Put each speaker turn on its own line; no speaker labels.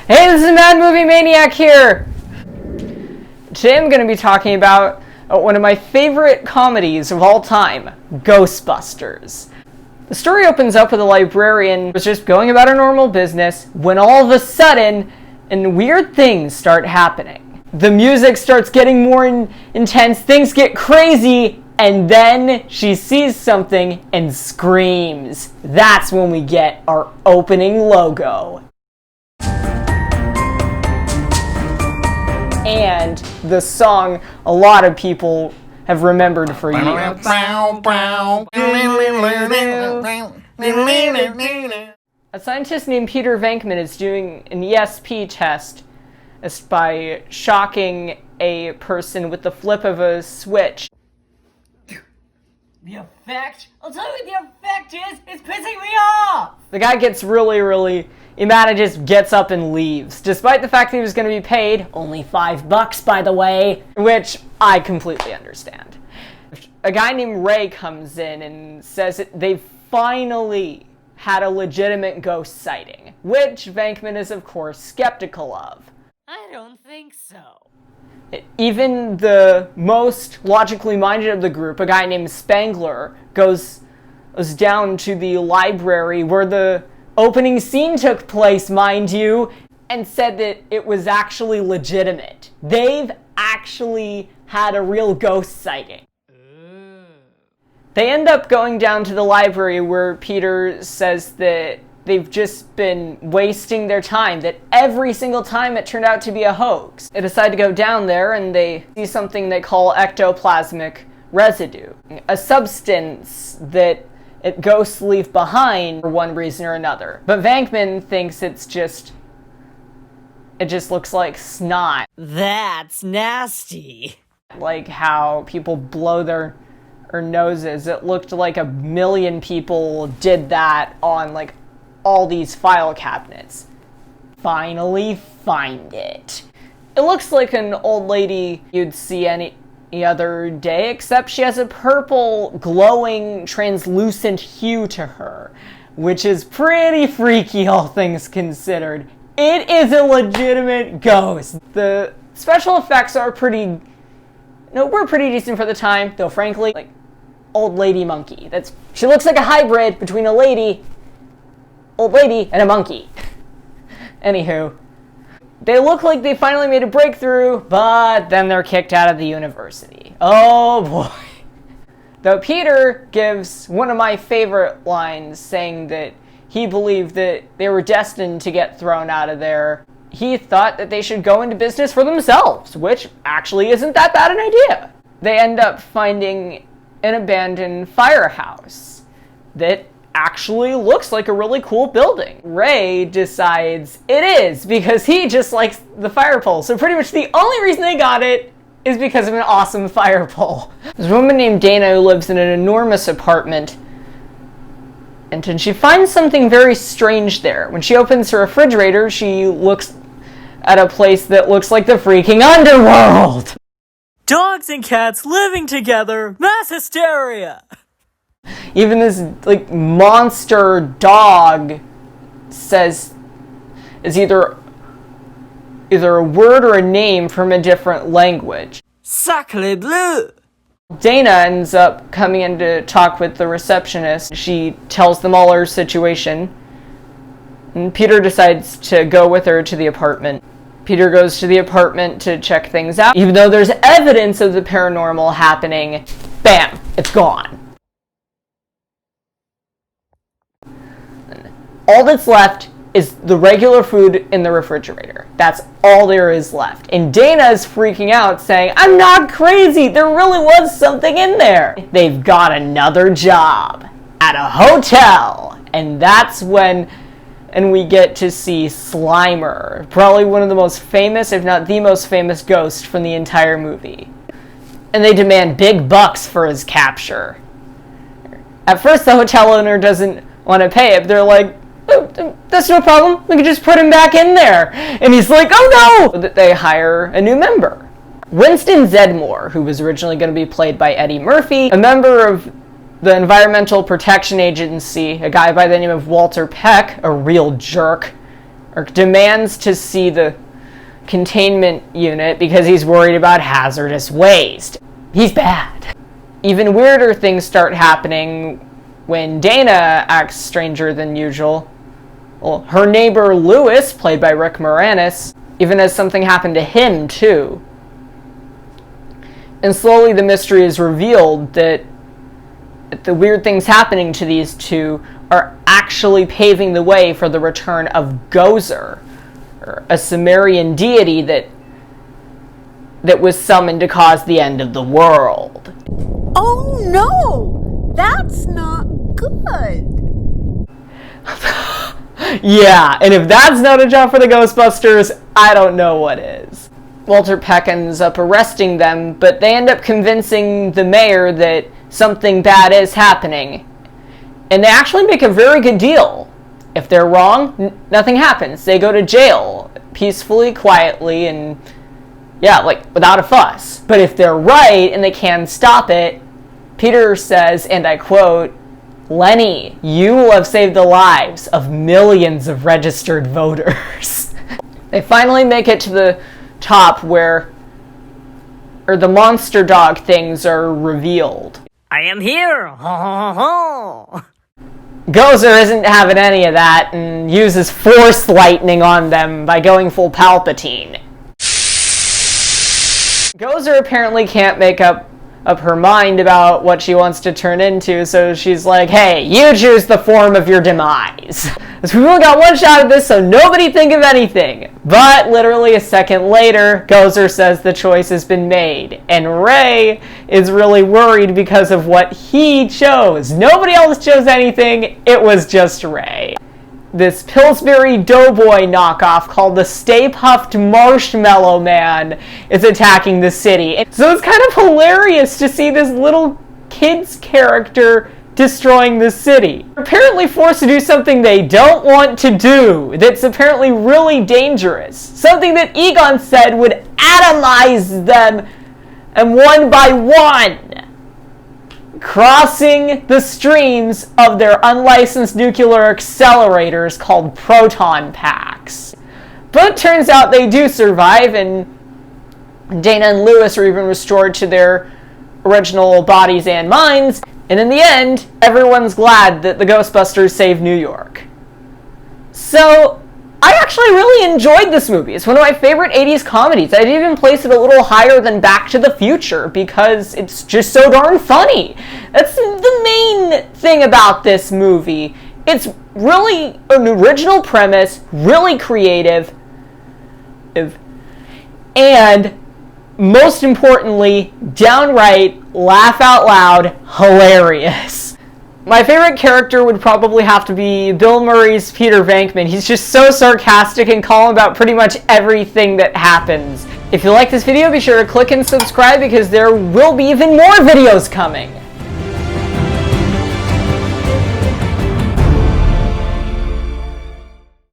Hey, this is Mad Movie Maniac here! Today I'm going to be talking about one of my favorite comedies of all time, Ghostbusters. The story opens up with a librarian who's just going about her normal business when all of a sudden, weird things start happening. The music starts getting more intense, things get crazy, and then she sees something and screams. That's when we get our opening logo. And the song a lot of people have remembered for years. A scientist named Peter Venkman is doing an ESP test by shocking a person with the flip of a switch.
The effect? I'll tell you what the effect is! It's pissing me off!
The guy gets really mad and just gets up and leaves, despite the fact that he was going to be paid only $5, by the way, which I completely understand. A guy named Ray comes in and says that they've finally had a legitimate ghost sighting, which Venkman is, of course, skeptical of.
I don't think so.
Even the most logically minded of the group, a guy named Spangler, goes down to the library where the opening scene took place, mind you, and said that it was actually legitimate. They've actually had a real ghost sighting. They end up going down to the library where Peter says that they've just been wasting their time, that every single time it turned out to be a hoax. They decide to go down there and they see something they call ectoplasmic residue, a substance that ghosts leave behind for one reason or another. But Venkman thinks it just looks like snot.
That's nasty.
Like how people blow their noses. It looked like 1 million people did that on all these file cabinets. Finally find it. It looks like an old lady you'd see any other day, except she has a purple, glowing, translucent hue to her, which is pretty freaky, all things considered. It is a legitimate ghost. The special effects are pretty decent for the time, though frankly, old lady monkey. She looks like a hybrid between old lady and a monkey. Anywho, they look like they finally made a breakthrough, but then they're kicked out of the university. Oh boy. Though Peter gives one of my favorite lines, saying that he believed that they were destined to get thrown out of there. He thought that they should go into business for themselves, which actually isn't that bad an idea. They end up finding an abandoned firehouse that actually looks like a really cool building. Ray decides it is because he just likes the fire pole. So pretty much the only reason they got it is because of an awesome fire pole. There's a woman named Dana who lives in an enormous apartment, and she finds something very strange there. When she opens her refrigerator, she looks at a place that looks like the freaking underworld.
Dogs and cats living together, mass hysteria!
Even this monster dog is either a word or a name from a different language.
Sacre bleu!
Dana ends up coming in to talk with the receptionist. She tells them all her situation, and Peter decides to go with her to the apartment. Peter goes to the apartment to check things out. Even though there's evidence of the paranormal happening, bam, it's gone. All that's left is the regular food in the refrigerator. That's all there is left. And Dana's freaking out, saying, I'm not crazy, there really was something in there. They've got another job at a hotel. And that's when we get to see Slimer, probably one of the most famous, if not the most famous ghost from the entire movie. And they demand big bucks for his capture. At first, the hotel owner doesn't want to pay it, but they're like, oh, that's no problem. We can just put him back in there. And he's like, oh no! They hire a new member. Winston Zedmore, who was originally going to be played by Eddie Murphy, a member of the Environmental Protection Agency, a guy by the name of Walter Peck, a real jerk, or demands to see the containment unit because he's worried about hazardous waste. He's bad. Even weirder things start happening when Dana acts stranger than usual. Well, her neighbor Lewis, played by Rick Moranis, even has something happen to him too. And slowly the mystery is revealed that the weird things happening to these two are actually paving the way for the return of Gozer, a Sumerian deity that was summoned to cause the end of the world.
Oh no! That's not good!
Yeah, and if that's not a job for the Ghostbusters, I don't know what is. Walter Peck ends up arresting them, but they end up convincing the mayor that something bad is happening. And they actually make a very good deal. If they're wrong, nothing happens. They go to jail peacefully, quietly, and yeah, like without a fuss. But if they're right and they can stop it, Peter says, and I quote, "Lenny, you will have saved the lives of millions of registered voters." They finally make it to the top where the monster dog things are revealed.
I am here! Ho ho ho ho!
Gozer isn't having any of that and uses force lightning on them by going full Palpatine. Gozer apparently can't make up her mind about what she wants to turn into, so she's like, hey, you choose the form of your demise. So we only got one shot at this, so nobody think of anything. But literally a second later, Gozer says the choice has been made, and Ray is really worried because of what he chose. Nobody else chose anything, it was just Ray. This Pillsbury Doughboy knockoff called the Stay Puft Marshmallow Man is attacking the city. So it's kind of hilarious to see this little kid's character destroying the city. They're apparently forced to do something they don't want to do, that's apparently really dangerous. Something that Egon said would atomize them, and one by one, crossing the streams of their unlicensed nuclear accelerators called proton packs. But it turns out they do survive, and Dana and Lewis are even restored to their original bodies and minds. And in the end, everyone's glad that the Ghostbusters saved New York. So, I actually really enjoyed this movie. It's one of my favorite 80s comedies. I'd even place it a little higher than Back to the Future because it's just so darn funny. That's the main thing about this movie. It's really an original premise, really creative, and most importantly, downright laugh out loud hilarious. My favorite character would probably have to be Bill Murray's Peter Venkman. He's just so sarcastic and calm about pretty much everything that happens. If you like this video, be sure to click and subscribe because there will be even more videos coming.